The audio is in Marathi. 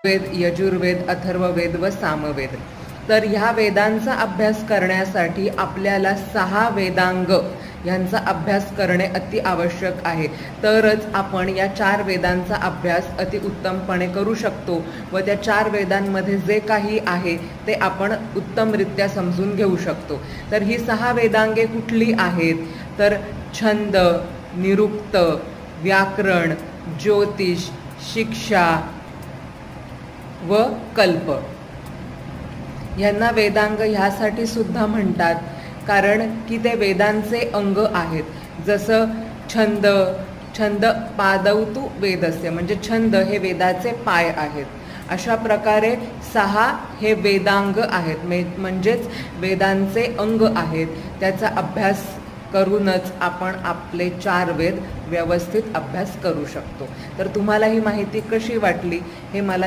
वेद, यजुर्वेद, अथर्ववेद व सामवेद। तर ह्या वेदांचा अभ्यास करण्यासाठी आपल्याला 6 वेदांग यांचा अभ्यास करणे अति आवश्यक आहे। तरच आपण या 4 वेदांचा अभ्यास अति उत्तमपणे करू शकतो व त्या 4 वेदांमध्ये जे काही आहे ते आपण उत्तमरित्या समजून घेऊ शकतो। तर ही 6 वेदांगे कुठली आहेत? तर छंद, निरुक्त, व्याकरण, ज्योतिष, शिक्षा व कल्प। यांना वेदांग ह्यासाठी सुद्धा म्हणतात कारण की ते वेदांचे अंग आहेत। जसं छंद पादवतु वेदस्य, म्हणजे छंद हे वेदाचे पाय आहेत। अशा प्रकारे 6 हे वेदांग आहेत, म्हणजेच वेदांचे अंग आहेत। त्याचा अभ्यास करूनच आपण आपले 4 वेद व्यवस्थित अभ्यास करू शकतो। तर तुम्हाला ही माहिती कशी वाटली हे मला